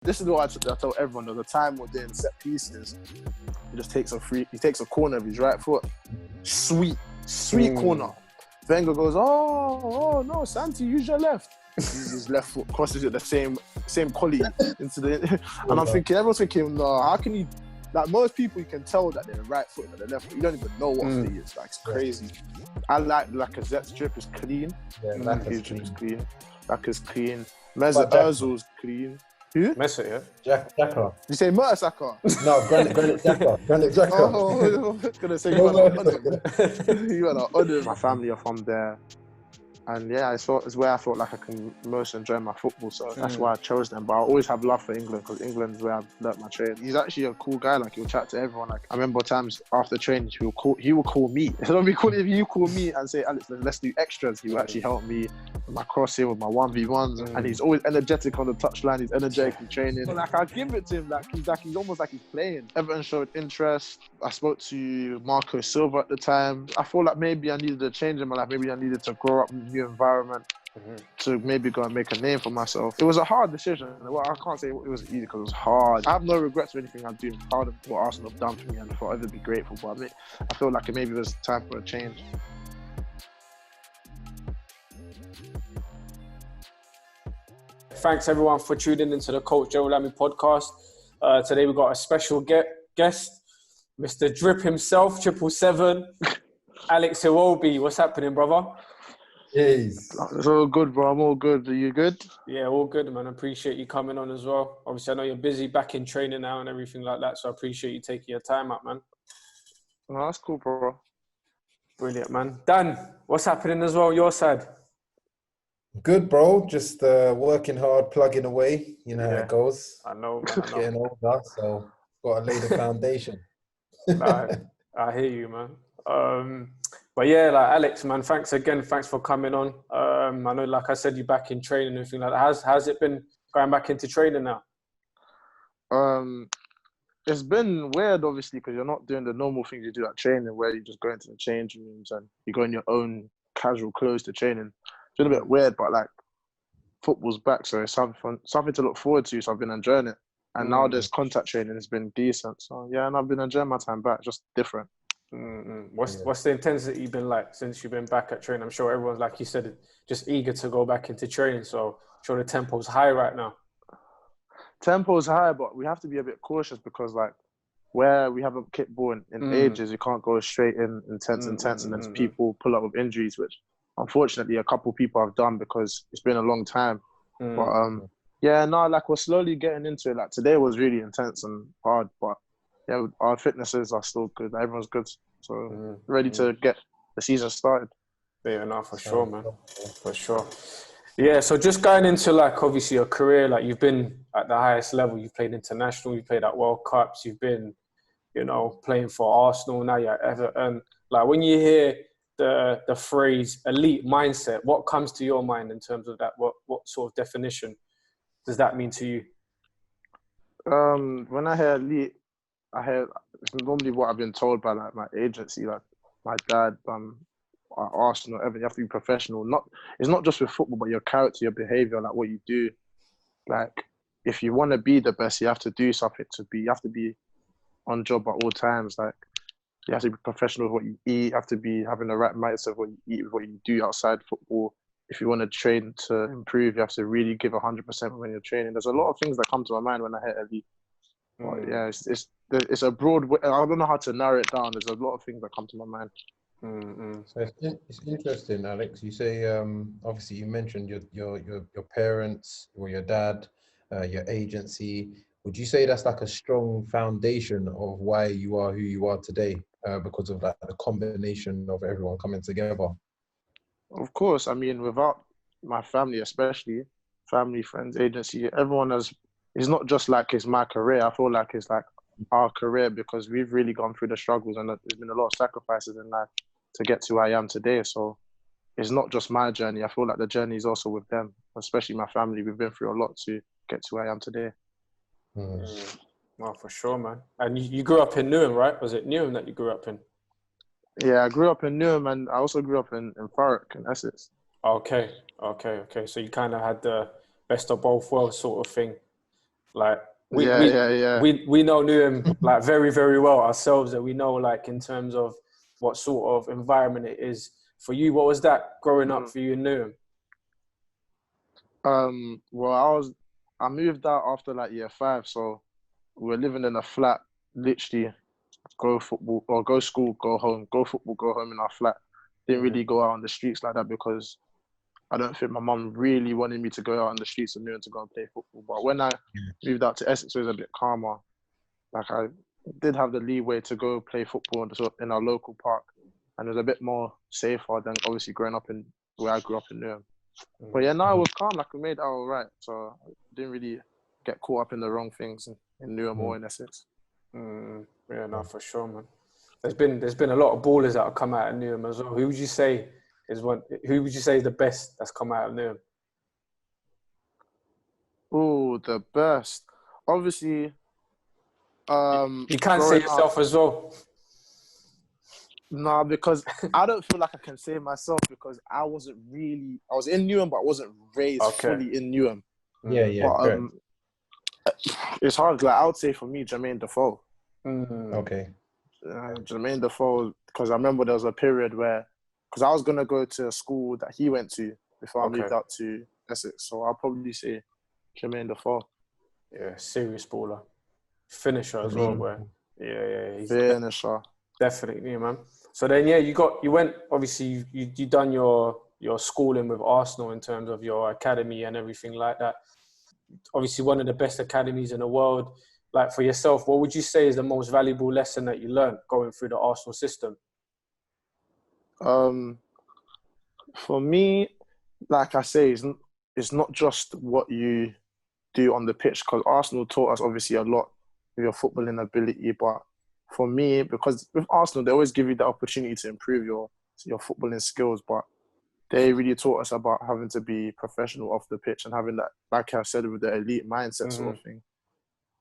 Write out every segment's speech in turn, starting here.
This is what I tell everyone. There's a time we're doing set pieces. He just takes a corner of his right foot. Sweet corner. Wenger goes, oh no, Santi, use your left. His left foot crosses it the same colleague into the. And I'm thinking, everyone's thinking, no, how can you? Like most people, you can tell that they're right foot and they're left foot. You don't even know what foot he is. Like, it's crazy. I like Lacazette's drip is clean. Yeah, His drip is clean. Lacazette's clean. Mesut Ozil's clean. Who? Mesut, yeah. Xhaka. You say Mertesacker? No, Granit Xhaka. Granit Xhaka. Oh, I was gonna say you went on. My family are from there. And yeah, it's where I felt like I can most enjoy my football, so that's why I chose them. But I always have love for England because England is where I've learnt my trade. He's actually a cool guy. Like, he'll chat to everyone. Like, I remember times after training, he will call me. Instead of me calling him, you call me and say, Alex, let's do extras. He will actually help me with my crossing, with my 1v1s, and he's always energetic on the touchline. He's energetic in training. So, like, I give it to him. He's almost like he's playing. Everton showed interest. I spoke to Marco Silva at the time. I feel like maybe I needed a change in my life. Maybe I needed to grow up in a new environment to maybe go and make a name for myself. It was a hard decision. Well, I can't say it was easy because it was hard. I have no regrets for anything I'm doing. Proud of what Arsenal have done for me, and I'll ever be grateful. But I feel like it maybe was time for a change. Thanks everyone for tuning into the Coach Gerald Lami podcast. Today we've got a special guest, Mr. Drip himself, 777, Alex Iwobi. What's happening, brother? Jeez. It's all good, bro. I'm all good. Are you good? Yeah, all good, man. I appreciate you coming on as well. Obviously, I know you're busy back in training now and everything like that, so I appreciate you taking your time out, man. No, that's cool, bro. Brilliant, man. Dan, what's happening as well, your side? Good, bro. Just working hard, plugging away. You know how it goes. I know, man. Getting older, so got to lay the foundation. I hear you, man. But yeah, like Alex, man, thanks for coming on. I know, like I said, you're back in training and everything like that. How's it been going back into training now? It's been weird, obviously, because you're not doing the normal things you do at training, where you just go into the change rooms and you go in your own casual clothes to training. It's been a bit weird, but like, football's back, so it's something to look forward to. So I've been enjoying it, and now there's contact training. It's been decent, so yeah, and I've been enjoying my time back. Just different. What's the intensity been like since you've been back at training? I'm sure everyone's, like you said, just eager to go back into training. So I'm sure the tempo's high right now. Tempo's high, but we have to be a bit cautious because, like, where we haven't kicked ball in ages, you can't go straight in intense, and then people pull up with injuries, which unfortunately a couple people have done because it's been a long time. But yeah, no, like, we're slowly getting into it. Like, today was really intense and hard, but yeah, our fitnesses are still good. Everyone's good, so ready to get the season started. Fair enough, for sure, man. For sure. Yeah, so just going into, like, obviously your career, like, you've been at the highest level. You've played international, you've played at World Cups, you've been, you know, playing for Arsenal, now you're at Everton. Like, when you hear the phrase elite mindset, what comes to your mind in terms of that? What sort of definition does that mean to you? When I hear elite, it's normally what I've been told by, like, my agency, like my dad, at Arsenal, Everton. You have to be professional. It's not just with football, but your character, your behaviour, like what you do. Like, if you want to be the best, you have to do something you have to be on job at all times. Like, you have to be professional with what you eat. You have to be having the right mindset of what you eat, with what you do outside football. If you want to train to improve, you have to really give 100% when you're training. There's a lot of things that come to my mind when I hear elite. But yeah, it's a broad way. I don't know how to narrow it down. There's a lot of things that come to my mind. So it's interesting, Alex. You say obviously you mentioned your parents or your dad, your agency. Would you say that's like a strong foundation of why you are who you are today, because of that, the combination of everyone coming together? Of course. I mean, without my family, especially family, friends, agency, everyone it's not just like it's my career. I feel like it's like our career because we've really gone through the struggles and there's been a lot of sacrifices in life to get to where I am today. So it's not just my journey. I feel like the journey is also with them, especially my family. We've been through a lot to get to where I am today. Well, for sure, man. And you grew up in Newham, right? Was it Newham that you grew up in? Yeah, I grew up in Newham and I also grew up in Thurrock in Essex. Okay. So you kind of had the best of both worlds sort of thing. Like Yeah. we know Newham like very, very well ourselves, that we know like in terms of what sort of environment it is. For you, what was that growing up for you in Newham? Well, I moved out after like year 5, so we were living in a flat, literally go football or go school, go home, go football, go home in our flat. Didn't really go out on the streets like that because I don't think my mum really wanted me to go out on the streets of Newham to go and play football. But when I moved out to Essex, it was a bit calmer. Like I did have the leeway to go play football in our local park, and it was a bit more safer than obviously growing up in where I grew up in Newham. But yeah, no, it was calm. Like we made it all right, so I didn't really get caught up in the wrong things in Newham or in Essex. Yeah, no, for sure, man. There's been a lot of ballers that have come out of Newham as well. Who would you say is the best that's come out of Newham? Oh, the best. Obviously, you can't say yourself as well. Nah, because I don't feel like I can say myself because I was in Newham, but I wasn't raised fully in Newham. Yeah. But it's hard. Like I would say for me, Jermaine Defoe. Okay. Jermaine Defoe, because I remember there was a period where, because I was gonna go to a school that he went to before I moved out to Essex, so I'll probably say Jermaine Defoe. Yeah, serious baller, finisher as well. Where he's finisher. Definitely, man. So then, you went. Obviously, you done your schooling with Arsenal in terms of your academy and everything like that. Obviously, one of the best academies in the world. Like for yourself, what would you say is the most valuable lesson that you learned going through the Arsenal system? For me, like I say, it's not just what you do on the pitch, because Arsenal taught us obviously a lot with your footballing ability, but for me, because with Arsenal, they always give you the opportunity to improve your footballing skills, but they really taught us about having to be professional off the pitch and having that, like I said, with the elite mindset sort of thing.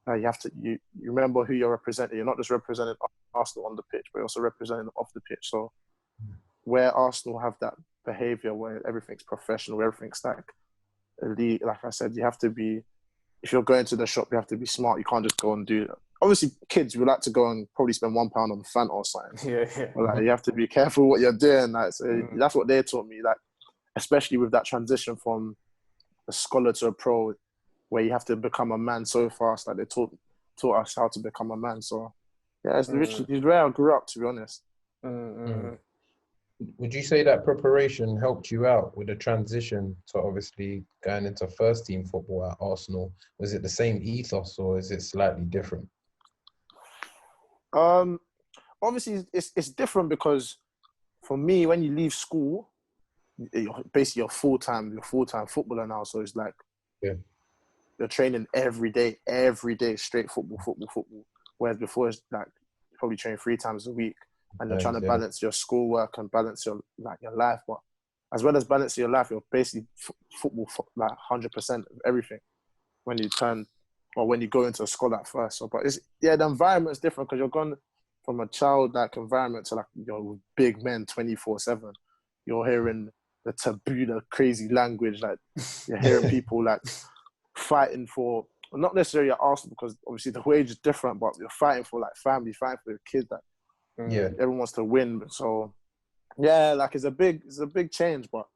You have to you remember who you're representing. You're not just representing Arsenal on the pitch, but you're also representing them off the pitch. So where Arsenal have that behaviour where everything's professional, everything's like elite, like I said, you have to be, if you're going to the shop, you have to be smart. You can't just go and do that. Obviously, kids, we like to go and probably spend £1 on Fanta or something. Yeah. But like, you have to be careful what you're doing. Like, so that's what they taught me. Like, especially with that transition from a scholar to a pro, where you have to become a man so fast. Like they taught us how to become a man. So yeah, it's where I grew up, to be honest. Would you say that preparation helped you out with the transition to obviously going into first team football at Arsenal? Was it the same ethos or is it slightly different? Obviously it's different because for me, when you leave school, you're full-time footballer now. So it's like you're training every day, straight football. Whereas before it's like you probably train 3 times a week, and you're trying to balance your schoolwork and balance your life. But as well as balancing your life, you're basically football like 100% of everything when you go into a school at first. So, but the environment is different because you're gone from a childlike environment to like with big men 24/7. You're hearing the taboo, the crazy language, like you're hearing people like fighting for, not necessarily at Arsenal because obviously the wage is different, but you're fighting for like family, fighting for your kids. Like everyone wants to win. So yeah, like it's a big change, but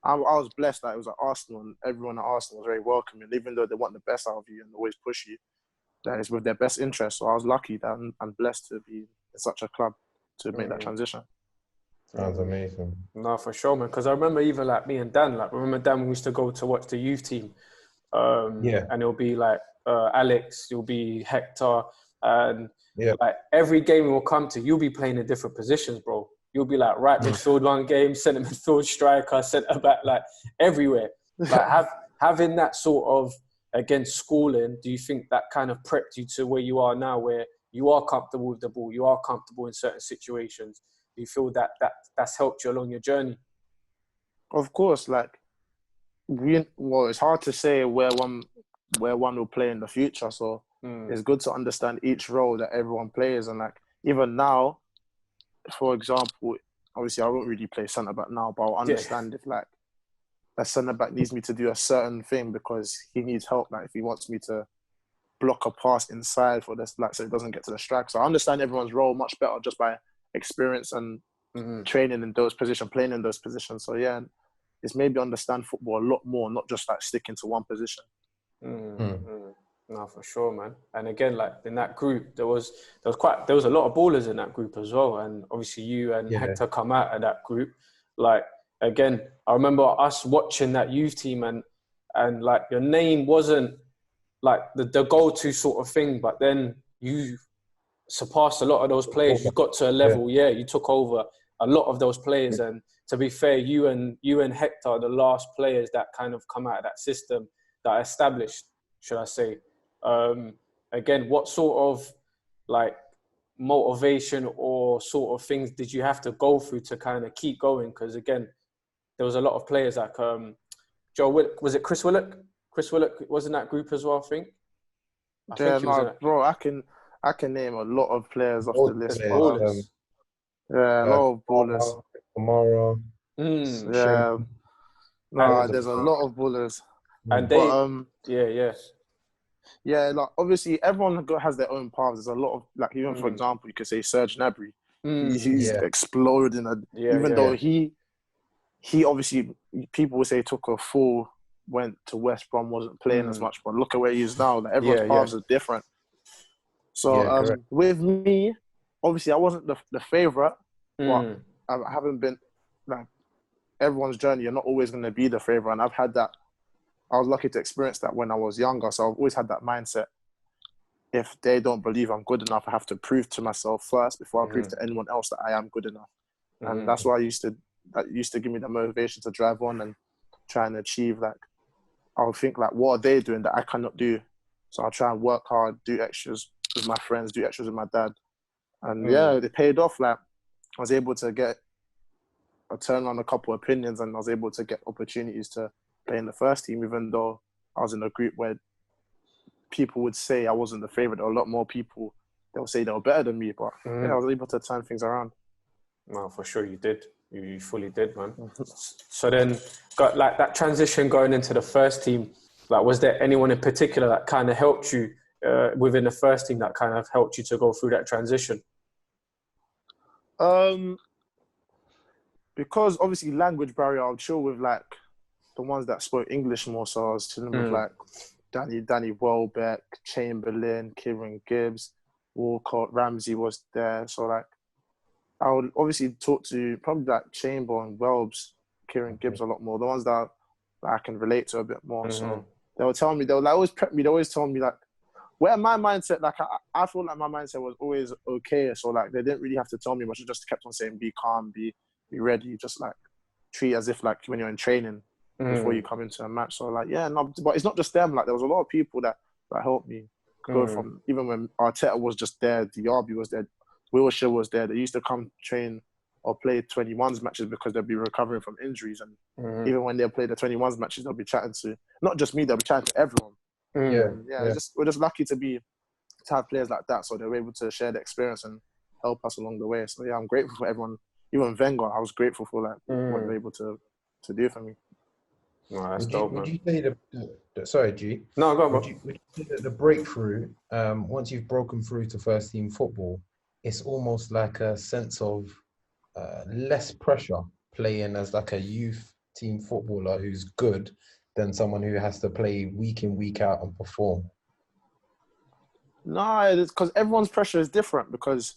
I was blessed that it was at Arsenal and everyone at Arsenal was very welcoming, even though they want the best out of you and always push you. That is with their best interest. So I was lucky that I'm blessed to be in such a club to make that transition. Sounds amazing. No, for sure, man. Because I remember even like me and Dan, like remember Dan, we used to go to watch the youth team. And it'll be like Alex, you'll be Hector, and like every game we'll come to, you'll be playing in different positions, bro. You'll be like right midfield one game, centre midfield, striker, centre back, like everywhere. Like having that sort of against schooling, do you think that kind of prepped you to where you are now, where you are comfortable with the ball, you are comfortable in certain situations? Do you feel that's helped you along your journey? Of course, like it's hard to say where one will play in the future. So it's good to understand each role that everyone plays, and like even now, for example, obviously I won't really play centre back now, but I'll understand if like a centre back needs me to do a certain thing because he needs help. Like if he wants me to block a pass inside for this, like, so it doesn't get to the striker. So I understand everyone's role much better just by experience and training in those positions, playing in those positions. So yeah, it's maybe understand football a lot more, not just like sticking to one position. No, for sure, man. And again, like in that group, there was a lot of ballers in that group as well. And obviously you and Hector come out of that group. Like, again, I remember us watching that youth team and like your name wasn't like the go-to sort of thing, but then you surpassed a lot of those players. You got to a level, you took over a lot of those players. And to be fair, you and Hector are the last players that kind of come out of that system that established, should I say. Again, what sort of like motivation or sort of things did you have to go through to kind of keep going? Because again, there was a lot of players like Joe Willock. Was it Chris Willock? Chris Willock was in that group as well, I think. Bro, I can name a lot of players off the list. A lot of ballers. Tomorrow. There's a lot of ballers. And they, Yeah, like obviously everyone has their own paths. There's a lot of like, even for example, you could say Serge Gnabry. He's exploding, though he obviously, people would say took a fall, went to West Brom, wasn't playing as much, but look at where he is now. Like, everyone's paths are different. So with me, obviously I wasn't the favourite, but I haven't been like everyone's journey. You're not always going to be the favourite, and I've had that. I was lucky to experience that when I was younger. So I've always had that mindset. If they don't believe I'm good enough, I have to prove to myself first before I prove to anyone else that I am good enough. And that's why that used to give me the motivation to drive on and try and achieve. Like, I'll think like, what are they doing that I cannot do? So I'll try and work hard, do extras with my friends, do extras with my dad. And it paid off. Like, I was able to get a turn on a couple of opinions, and I was able to get opportunities to play in the first team, even though I was in a group where people would say I wasn't the favourite. There were a lot more people that would say they were better than me, but I was able to turn things around. No, for sure you did. You fully did, man. So then, got like that transition going into the first team. Like, was there anyone in particular that kind of helped you within the first team that kind of helped you to go through that transition? Because obviously language barrier, I'll chill with like the ones that spoke English more. So I was chilling with like Danny Welbeck, Chamberlain, Kieran Gibbs, Walcott, Ramsey was there. So like, I would obviously talk to probably like Chamber and Welbs, Kieran Gibbs a lot more. The ones that I can relate to a bit more. So they would tell me, they would like always prep me. They always tell me like, where my mindset, like I feel like my mindset was always okay. So like, they didn't really have to tell me much. They just kept on saying, be calm, be ready. Just like treat as if like when you're in training before you come into a match. So like, but it's not just them. Like, there was a lot of people that helped me go from, even when Arteta was just there, Diaby was there, Wilshere was there. They used to come train or play 21s matches because they'll be recovering from injuries. And even when they play the 21s matches, they'll be chatting to, not just me, they'll be chatting to everyone. We're just lucky to have players like that. So they were able to share the experience and help us along the way. So yeah, I'm grateful for everyone. Even Wenger, I was grateful for like what they were able to do for me. No, that's dope, man. Would you say sorry, G? No, go on, would you say that the breakthrough, once you've broken through to first team football, it's almost like a sense of less pressure playing as like a youth team footballer who's good than someone who has to play week in, week out and perform? No, it's because everyone's pressure is different. Because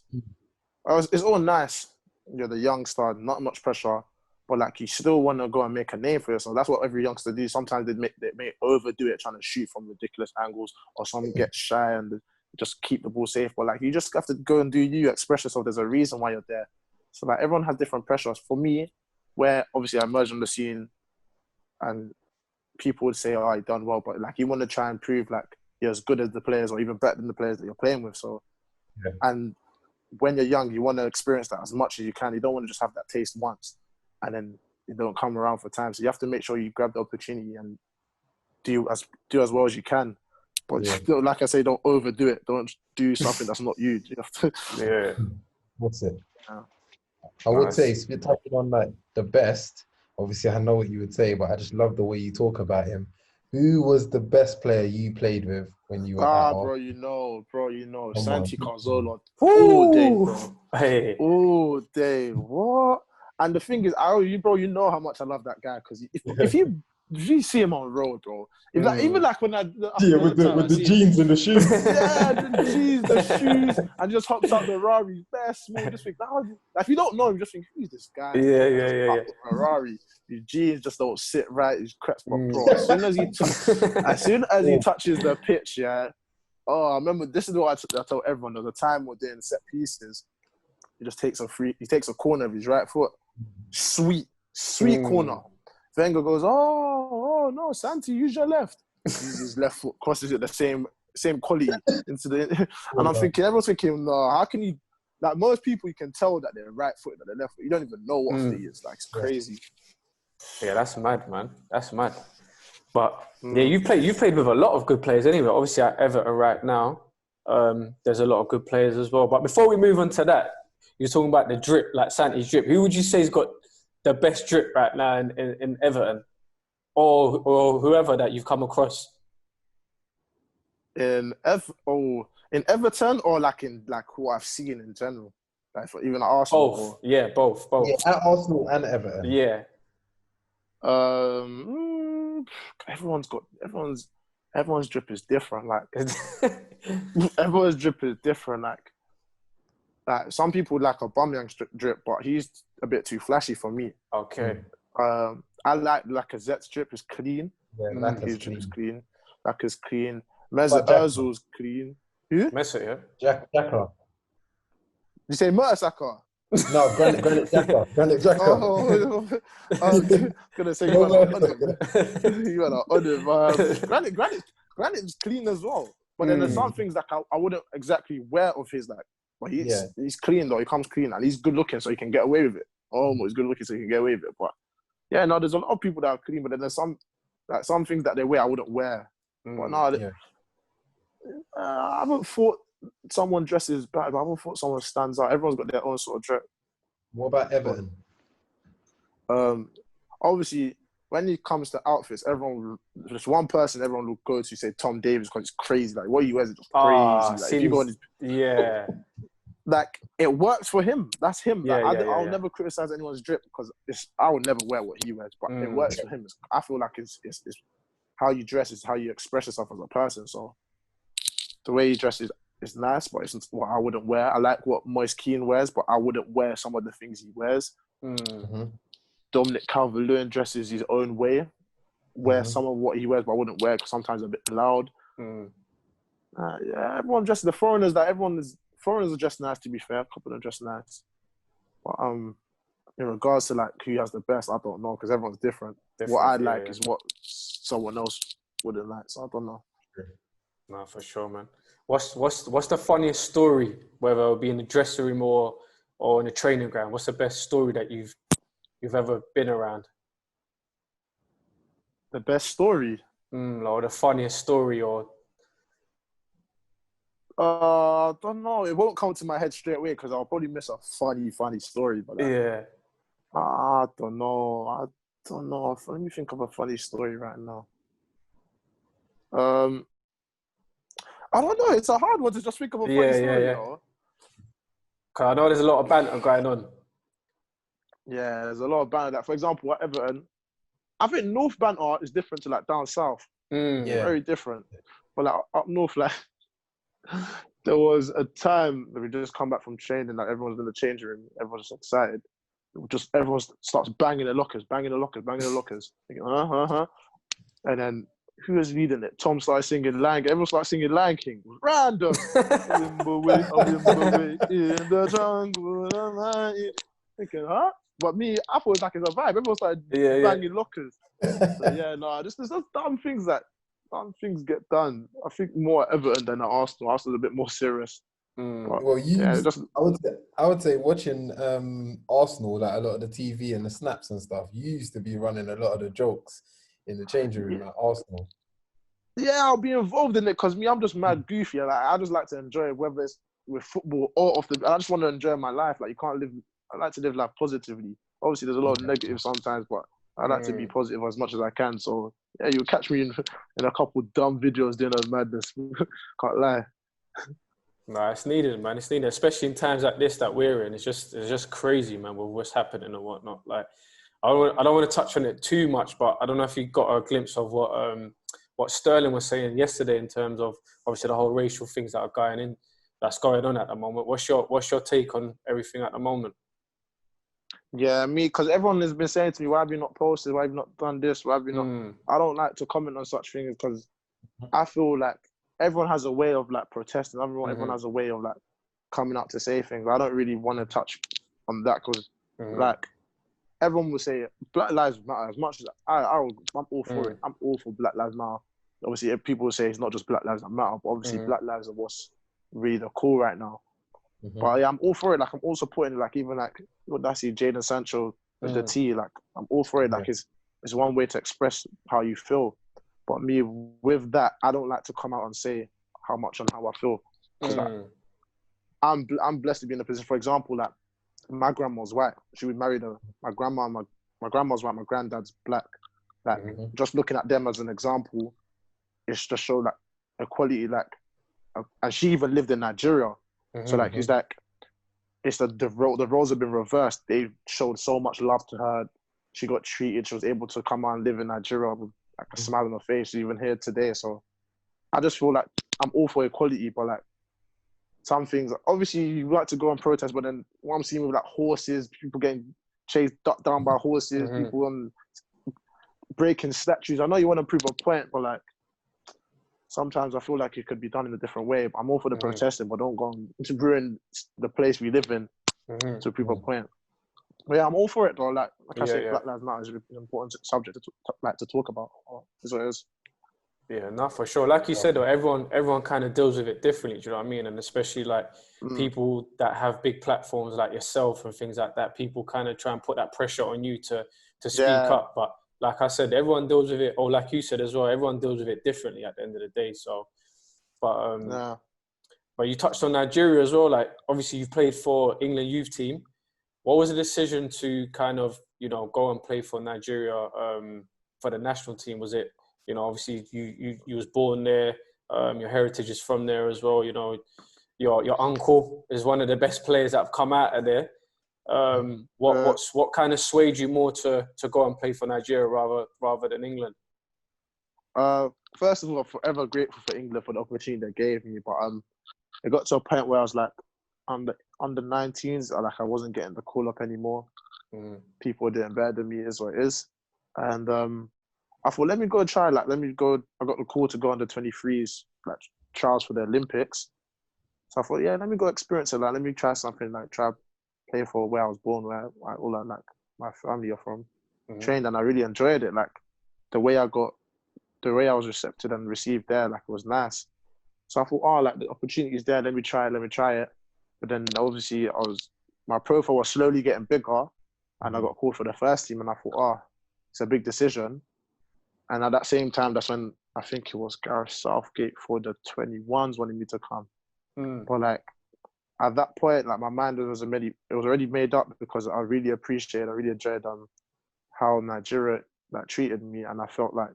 it's all nice. You're the youngster, not much pressure, but like, you still want to go and make a name for yourself. That's what every youngster do. Sometimes they may overdo it, trying to shoot from ridiculous angles, or some get shy and just keep the ball safe. But like, you just have to go and do you, express yourself. There's a reason why you're there. So like, everyone has different pressures. For me, where obviously I emerged on the scene, and people would say, "Oh, you done well," but like, you want to try and prove like you're as good as the players, or even better than the players that you're playing with. So, and when you're young, you want to experience that as much as you can. You don't want to just have that taste once and then it don't come around for time. So you have to make sure you grab the opportunity and do as well as you can. But still, like I say, don't overdo it. Don't do something that's not you. You have to. That's it. I would say, if you're touching on like the best, obviously I know what you would say, but I just love the way you talk about him. Who was the best player you played with when you were at bro, Come Santi on. Cazorla all day, Ooh. bro. Hey. All day. What? And the thing is, you know how much I love that guy because if you see him on road, bro, even like when with the jeans and the shoes. yeah, the jeans, the shoes, and just hops out the Ferrari, best small. Just think, like, if you don't know him, just think, who's this guy? Yeah. The Ferrari, his jeans just don't sit right. His creps, but bro, as soon as he touches the pitch, yeah. Oh, I remember this is what I tell everyone. There's a time we're doing set pieces. He just takes a corner of his right foot. Sweet corner. Wenger goes, oh no, Santi, use your left. Uses his left foot, crosses it the same quality into the. And I'm thinking, everyone's thinking, no, how can you? Like most people, you can tell that they're right foot, that they're left foot. You don't even know what foot he is. Like it's crazy. Yeah, that's mad, man. That's mad. But yeah, you've played with a lot of good players anyway. Obviously, at Everton right now, there's a lot of good players as well. But before we move on to that, you're talking about the drip, like Santi's drip. Who would you say's got the best drip right now in Everton, or whoever that you've come across? In Everton, or like in like who I've seen in general, like for even at Arsenal. Both. Yeah, both. Yeah, at Arsenal and Everton. Yeah. Everyone's drip is different. Like everyone's drip is different. Like some people like Aubameyang's drip, but he's a bit too flashy for me. Okay. I like Lacazette's drip is clean. Yeah, His drip is clean. Lacazette's clean. Mesut Ozil's clean. Who? Mesut, yeah. Xhaka. You say Mertesacker? No, Granit Xhaka. Granit Xhaka. Oh, I was gonna say you went on him. Granit's clean as well. But then there's some things that I wouldn't exactly wear of his, like. But he's clean though. He comes clean and he's good looking, so he can get away with it. He's good looking, so he can get away with it. But yeah, no, there's a lot of people that are clean, but then there's some things that they wear I wouldn't wear. But no, I haven't thought someone dresses bad, but I haven't thought someone stands out. Everyone's got their own sort of dress. What about Everton? Obviously, when it comes to outfits, just one person everyone will go to say Tom Davies because it's crazy. Like what he wears is just crazy. Like, if you go on like it works for him. That's him. I'll never criticize anyone's drip because I would never wear what he wears, but it works for him. I feel like it's how you dress is how you express yourself as a person. So the way he dresses is nice, but it's what I wouldn't wear. I like what Moise Kean wears, but I wouldn't wear some of the things he wears. Dominic Calvert-Lewin dresses his own way. Wear some of what he wears, but I wouldn't wear because sometimes a bit loud. Everyone dresses. The foreigners foreigners are dressed nice. To be fair, a couple of them dress nice. But in regards to like who has the best, I don't know because everyone's different. What I like is what someone else wouldn't like. So I don't know. No, for sure, man. What's the funniest story, whether it be in the dressing room or in the training ground? What's the best story that you've ever been around? The best story? Or the funniest story, or I don't know. It won't come to my head straight away because I'll probably miss a funny story. But I don't know. Let me think of a funny story right now. I don't know. It's a hard one to just think of a funny story. Cause I know there's a lot of banter going on. Yeah, there's a lot of banter. Like, for example, at Everton, I think North banter is different to like down south. Very different. But like up north, like there was a time that we just come back from training, like everyone's in the changing room, everyone's just excited. Everyone starts banging the lockers. Thinking, and then who was leading it? Tom started singing Lion King. Everyone started singing Lion King. Random. In the jungle. Thinking, huh? But me, I thought it was like it's a vibe. Everyone started banging lockers. So, there's just dumb things get done. I think more at Everton than at Arsenal. Arsenal's a bit more serious. But, I would say watching Arsenal, like a lot of the TV and the snaps and stuff, you used to be running a lot of the jokes in the changing room at Arsenal. Yeah, I'll be involved in it because I'm just mad goofy. Like I just like to enjoy it, whether it's with football or off the. I just want to enjoy my life. Like I like to live life positively. Obviously, there's a lot of negatives sometimes, but I like to be positive as much as I can. So yeah, you'll catch me in a couple dumb videos doing a madness. Can't lie. Nah, it's needed, man. It's needed, especially in times like this that we're in. It's just crazy, man, with what's happening and whatnot. Like, I don't want to touch on it too much, but I don't know if you got a glimpse of what Sterling was saying yesterday in terms of obviously the whole racial things that are that's going on at the moment. What's your take on everything at the moment? Yeah, because everyone has been saying to me, why have you not posted? Why have you not done this? Why have you not? I don't like to comment on such things because I feel like everyone has a way of like protesting. Everyone has a way of like coming out to say things. I don't really want to touch on that because like everyone will say Black Lives Matter as much as I'm all for it. I'm all for Black Lives Matter. Obviously, if people say it's not just Black Lives that matter, but obviously Black Lives are what's really the cool right now. But yeah, I'm all for it. Like I'm all supporting it. Like even like what I see Jadon Sancho with the T. Like I'm all for it. Like it's one way to express how you feel. But me with that, I don't like to come out and say how much and how I feel. Like, I'm blessed to be in a position. For example, like my grandma's white. She was married my grandma. My grandma's white. My granddad's black. Like just looking at them as an example, it's just show like equality. Like, and she even lived in Nigeria. So like it's like it's the roles have been reversed. They showed so much love to her. She got treated. She was able to come out and live in Nigeria with like a smile on her face. She's even here today. So I just feel like I'm all for equality, but like some things, obviously you like to go and protest, but then what I'm seeing with like horses, people getting chased down by horses, people breaking statues. I know you want to prove a point, but like sometimes I feel like it could be done in a different way. But I'm all for the protesting, but don't go to ruin the place we live in to prove a point. But yeah, I'm all for it though. Like I say, Black Lives Matter is an important subject to talk about. Is what it is. Yeah, no, for sure. Like you said, though, everyone kind of deals with it differently. Do you know what I mean? And especially like people that have big platforms like yourself and things like that, people kind of try and put that pressure on you to speak up. But like I said, everyone deals with it, or like you said as well, everyone deals with it differently at the end of the day. So, but you touched on Nigeria as well. Like obviously you've played for England youth team. What was the decision to kind of, go and play for Nigeria for the national team? Was it, obviously you was born there, your heritage is from there as well. Your uncle is one of the best players that have come out of there. What kind of swayed you more to go and play for Nigeria rather than England? First of all, I'm forever grateful for England for the opportunity they gave me. But it got to a point where I was like, under 19s, like I wasn't getting the call up anymore. People were doing better than me, is what it is. And I thought, let me go and try. Like, let me go. I got the call to go under 23s, like trials for the Olympics. So I thought, yeah, let me go experience it. Like, let me try something. Like, try play for where I was born, where all that, like my family are from. Trained, and I really enjoyed it. Like the way I was recepted and received there, like it was nice. So I thought, like the opportunity is there. Let me try it. But then obviously my profile was slowly getting bigger, and I got called for the first team, and I thought, it's a big decision. And at that same time, that's when I think it was Gareth Southgate for the 21s wanted me to come. But like at that point, like my mind was already made up because I really enjoyed how Nigeria like treated me, and I felt like,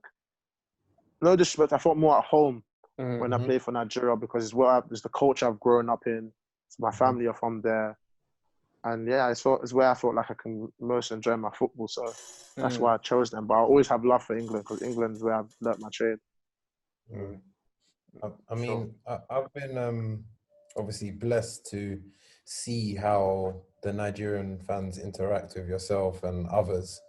no disrespect, I felt more at home when I played for Nigeria because it's the culture I've grown up in. So my family are from there. And yeah, it's where I felt like I can most enjoy my football. So that's why I chose them. But I always have love for England because England is where I've learnt my trade. I mean, I've been obviously blessed to see how the Nigerian fans interact with yourself and others.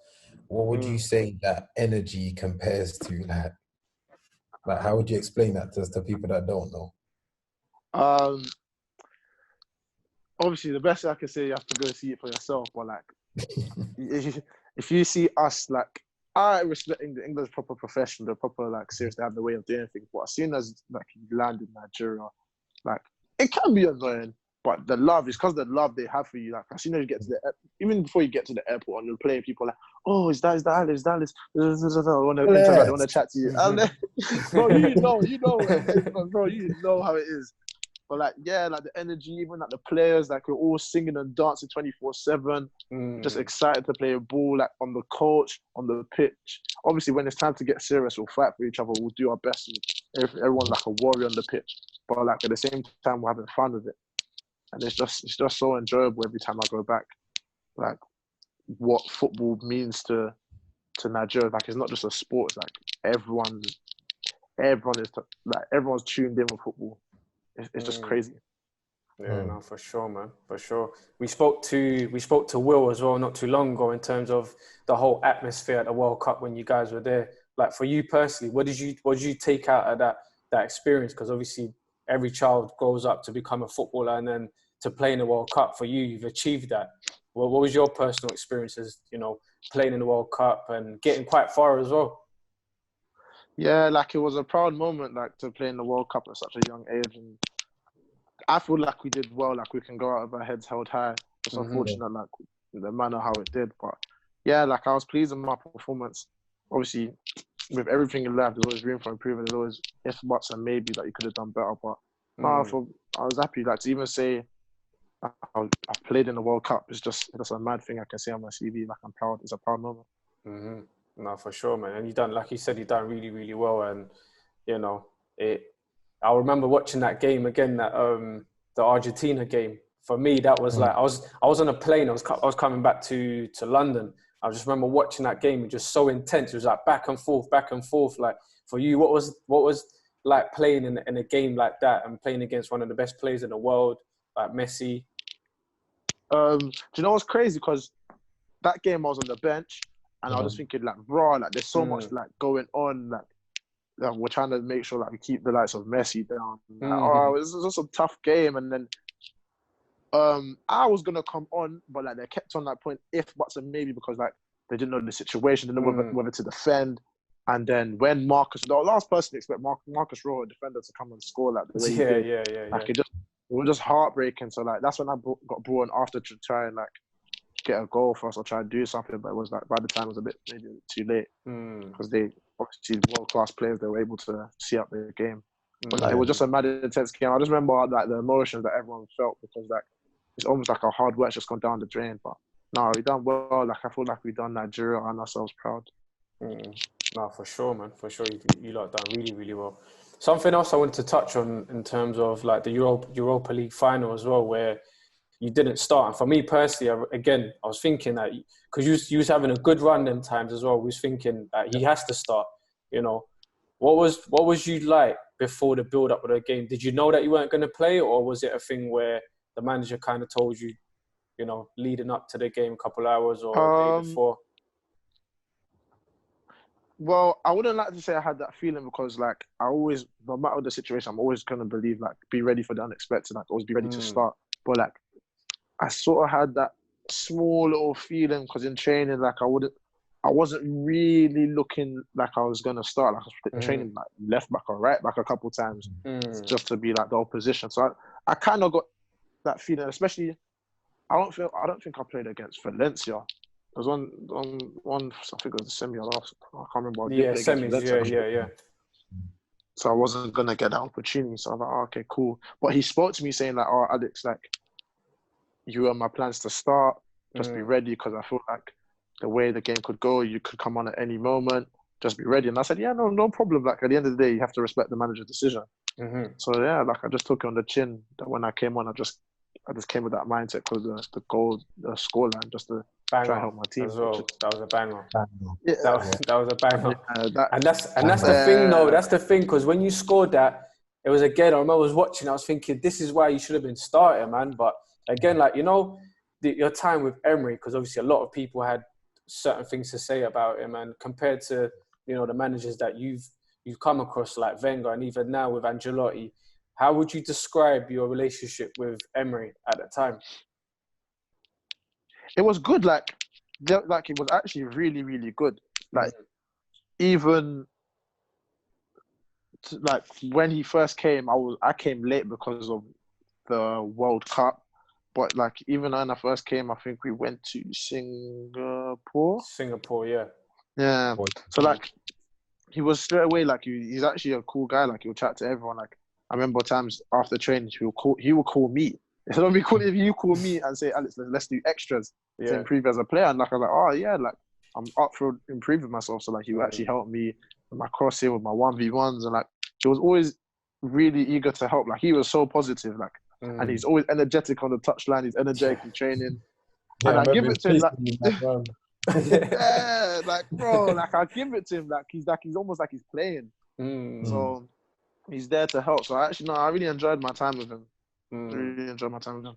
What would you say that energy compares to? Like how would you explain that to people that don't know? Obviously, the best I can say, you have to go see it for yourself. But like, if you see us, like, I respect England's proper professional, they're proper like serious. They have the way of doing things. But as soon as like you land in Nigeria, like it can be annoying. But the love is because the love they have for you. Like as soon as you get to even before you get to the airport and you're playing, people are like, oh, is that Alice? They want to interact, they want to chat to you. And then, bro, you know, bro, you know how it is. But like, yeah, like the energy, even like the players, like we're all singing and dancing 24/7, just excited to play a ball, like on the coach, on the pitch. Obviously, when it's time to get serious, we'll fight for each other. We'll do our best. And everyone's like a warrior on the pitch. But like at the same time, we're having fun with it, and it's just so enjoyable every time I go back. Like what football means to Nigeria, like it's not just a sport. It's like everyone's tuned in with football. It's just crazy. Yeah, no, for sure, man, for sure. We spoke to Will as well not too long ago in terms of the whole atmosphere at the World Cup when you guys were there. Like for you personally, what did you take out of that experience? Because obviously every child grows up to become a footballer and then to play in the World Cup. For you, you've achieved that. What was your personal experiences, playing in the World Cup and getting quite far as well? Yeah, like it was a proud moment, like to play in the World Cup at such a young age, and I feel like we did well. Like we can go out with our heads held high. It's unfortunate, like the manner how it did, but yeah, like I was pleased with my performance. Obviously, with everything in life, there's always room for improvement. There's always if, buts, and maybe that you could have done better. But no, I was happy. Like to even say I played in the World Cup is just a mad thing I can say on my CV. Like I'm proud. It's a proud moment. No, for sure, man. And like you said, you done really, really well. And I remember watching that game again, that the Argentina game. For me, that was like I was on a plane. I was coming back to London. I just remember watching that game. It was just so intense. It was like back and forth. Like for you, what was like playing in a game like that and playing against one of the best players in the world, like Messi? Do you know what's crazy? Because that game I was on the bench. And I was just thinking, like, bro, like, there's so much, like, going on. Like, we're trying to make sure, like, we keep the likes of Messi down. Like, this is just a tough game. And then I was going to come on, but, like, they kept on that point, if, buts, and maybe, because, like, they didn't know the situation, didn't know whether to defend. And then when the last person to expect Marcus Rowe, a defender, to come and score, like, the way he did. Like, it was just heartbreaking. So, like, that's when I got brought in after to try and, like, get a goal for us or try to do something, but it was like by the time it was maybe too late because they obviously world-class players, they were able to see up their game. But like, it was just a mad intense game. I just remember like the emotions that everyone felt because like it's almost like our hard work's just gone down the drain. But no, we done well. Like I feel like we done Nigeria and ourselves proud. No, for sure, man. For sure, you lot done really, really well. Something else I wanted to touch on in terms of like the Europa League final as well, where you didn't start. And for me personally, I was thinking that because you was having a good run them times as well. We was thinking that he has to start. What was you like before the build up of the game? Did you know that you weren't going to play, or was it a thing where the manager kind of told you, leading up to the game a couple hours or the day before? Well, I wouldn't like to say I had that feeling because, like, I always, no matter the situation, I'm always going to believe, like, be ready for the unexpected, like, always be ready to start. But, like, I sort of had that small little feeling because in training, like, I wasn't really looking like I was going to start. Like, I was training, like, left back or right back a couple of times just to be, like, the opposition. So I kind of got that feeling, especially, I don't think I played against Valencia. There was one, I think it was the semi or last. I can't remember. Semis, yeah. So I wasn't going to get that opportunity. So I was like, oh, okay, cool. But he spoke to me saying like, oh, Alex, like, you are my plans to start. Just be ready because I feel like the way the game could go, you could come on at any moment. Just be ready. And I said, yeah, no problem. Like, at the end of the day, you have to respect the manager's decision. So, yeah, like, I just took it on the chin that when I came on, I just came with that mindset because the scoreline, just to try and help my team. As well. That was a banger. Yeah. That was a banger. And that's the thing, though. That's the thing, because when you scored that, it was again, I remember I was watching, I was thinking, this is why you should have been starting, man. But again, like, your time with Emery, because obviously a lot of people had certain things to say about him, and compared to, the managers that you've come across, like Wenger, and even now with Ancelotti, how would you describe your relationship with Emery at the time? It was good. Like it was actually really, really good. Like, even like when he first came, I came late because of the World Cup. But like even when I first came, I think we went to Singapore. Yeah. Yeah. So like he was straight away like he's actually a cool guy. Like he'll chat to everyone. Like I remember times after training, he would call me. Instead of me calling him, you call me and say, Alex, let's do extras to improve as a player. And like I was like, oh yeah, like I'm up for improving myself. So like he would actually help me with my crossing, with my 1v1s, and like he was always really eager to help. Like he was so positive, like, and he's always energetic on the touchline. He's energetic in training, and I give it to him like, yeah, like bro, like I give it to him like he's almost like he's playing. So he's there to help. So I really enjoyed my time with him. Really enjoyed my time with him.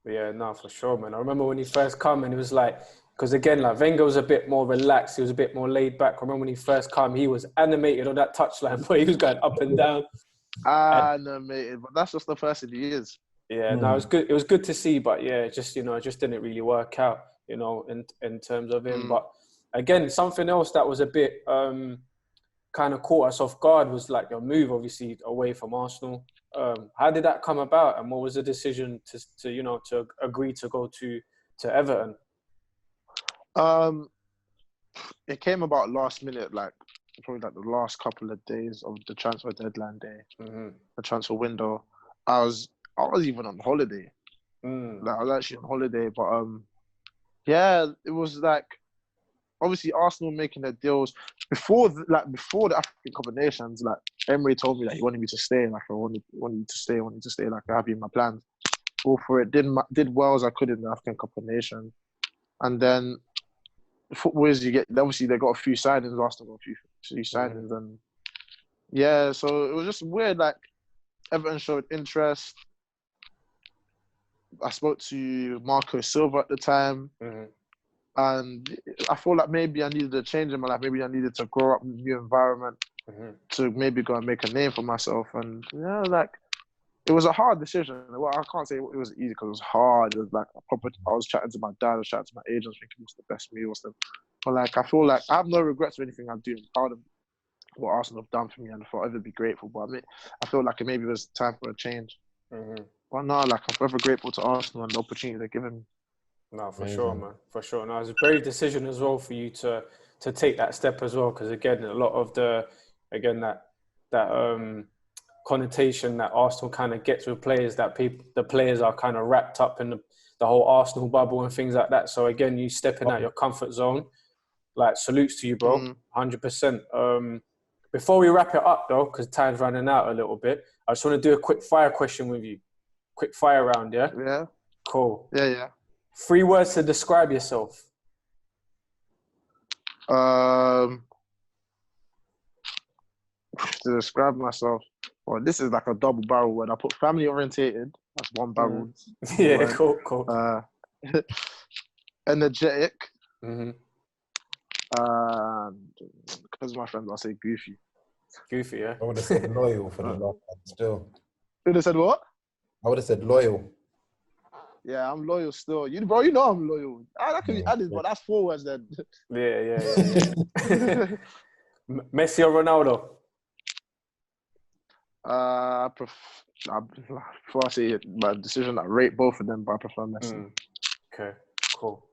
Yeah, no, for sure, man. I remember when he first came and it was like, because again, like Wenger was a bit more relaxed. He was a bit more laid back. I remember when he first came, he was animated on that touchline, but he was going up and down. Animated, but that's just the person he is. Yeah, no, it was good. It was good to see, but yeah, it just didn't really work out, in terms of him. But again, something else that was a bit kind of caught us off guard was like your move, obviously, away from Arsenal. How did that come about, and what was the decision to agree to go to Everton? It came about last minute, like probably like the last couple of days of the transfer deadline day, the transfer window. I was even on holiday. Like I was actually on holiday, but yeah, it was like obviously Arsenal making their deals before the African Cup of Nations. Like Emery told me that he wanted me to stay, like I wanted you to stay, like I have you in my plans. All for it, did well as I could in the African Cup of Nations, and then the football is obviously they got a few signings. Arsenal got a few signings, and yeah, so it was just weird. Like Everton showed interest. I spoke to Marco Silva at the time. And I feel like maybe I needed a change in my life. Maybe I needed to grow up in a new environment to maybe go and make a name for myself. And yeah, like it was a hard decision. Well, I can't say it was easy because it was hard. It was like I was chatting to my dad, I was chatting to my agents, thinking what's the best move, but like I feel like I have no regrets for anything I do. I'm proud of what Arsenal have done for me, and I'll forever be grateful. But I feel like maybe it was time for a change. But no, like I'm forever grateful to Arsenal and the opportunity they're giving me. No, for sure, man. For sure. No, it was a brave decision as well for you to take that step as well, because again, a lot of that connotation that Arsenal kind of gets with players, that the players are kind of wrapped up in the whole Arsenal bubble and things like that. So again, you stepping out your comfort zone, like salutes to you, bro. 100%. Before we wrap it up though, because time's running out a little bit, I just want to do a quick fire question with you. Quick fire round, yeah? Yeah. Cool. Yeah. 3 words to describe yourself. To describe myself, well, this is like a double barrel word. I put family orientated. That's one barrel. Yeah, word. Cool. Energetic. Because my friends, I'll say goofy. Goofy, yeah. I would have said loyal for the last one still. You would have said what? I would have said loyal. Yeah, I'm loyal still. Bro, you know I'm loyal. That can be added, but that's 4 words then. Yeah. Messi or Ronaldo? Before I say my decision, I rate both of them, but I prefer Messi. Okay, cool.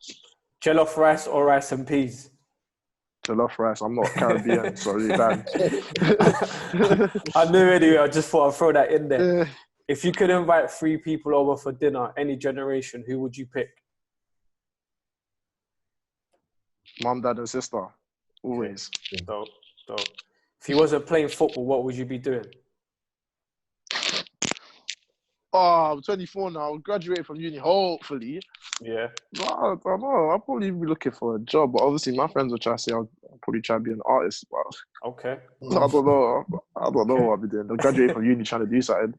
Jollof rice or rice and peas? Jollof rice. I'm not Caribbean, sorry, bad. I knew anyway. I just thought I'd throw that in there. If you could invite 3 people over for dinner, any generation, who would you pick? Mum, dad, and sister. Always. Dope. If you wasn't playing football, what would you be doing? Oh, I'm 24 now. Graduated from uni, hopefully. Yeah. But I don't know. I'll probably be looking for a job. But obviously, my friends will try to say I'll probably try to be an artist. But okay. I don't know. I don't know what I'll be doing. I'll graduate from uni trying to do something.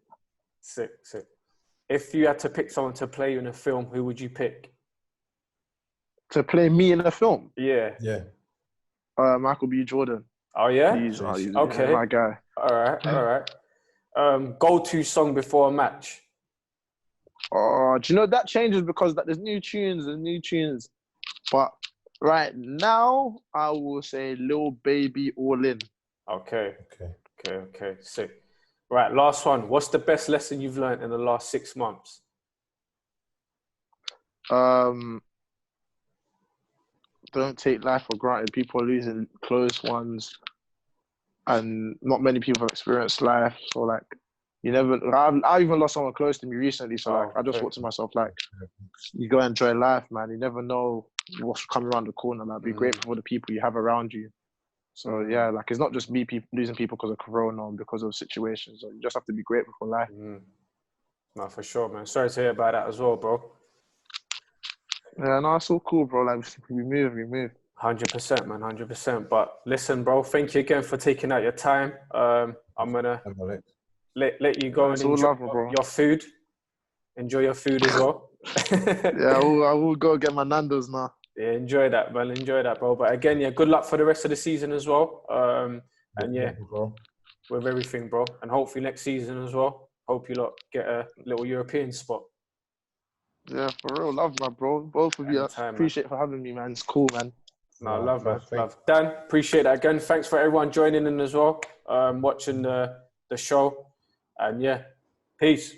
Sick. If you had to pick someone to play you in a film, who would you pick? To play me in a film? Yeah. Michael B. Jordan. Oh, yeah? He's okay. My guy. All right. Go-to song before a match? Oh, do you know that changes because there's new tunes. But right now, I will say Lil Baby All In. Okay. Sick. Right, last one. What's the best lesson you've learned in the last 6 months? Don't take life for granted. People are losing close ones, and not many people have experienced life. So, like, you never. I even lost someone close to me recently, so like I just thought to myself, like, you go enjoy life, man. You never know what's coming around the corner. Like, be grateful for the people you have around you. So yeah, like it's not just me losing people because of Corona or because of situations. So you just have to be grateful for life. No, for sure, man. Sorry to hear about that as well, bro. Yeah, no, it's all cool, bro. Like we move. 100%, man, 100%. But listen, bro, thank you again for taking out your time. I'm gonna let you go and enjoy your food. Enjoy your food as well. Yeah, I will go get my Nando's now. Yeah, enjoy that, man. Enjoy that, bro. But again, yeah, good luck for the rest of the season as well. And yeah, with everything, bro. And hopefully next season as well. Hope you lot get a little European spot. Yeah, for real. Love, my bro. Both of you. Appreciate for having me, man. It's cool, man. No, love, man. Love. Dan, appreciate that again. Thanks for everyone joining in as well, watching the show. And yeah, peace.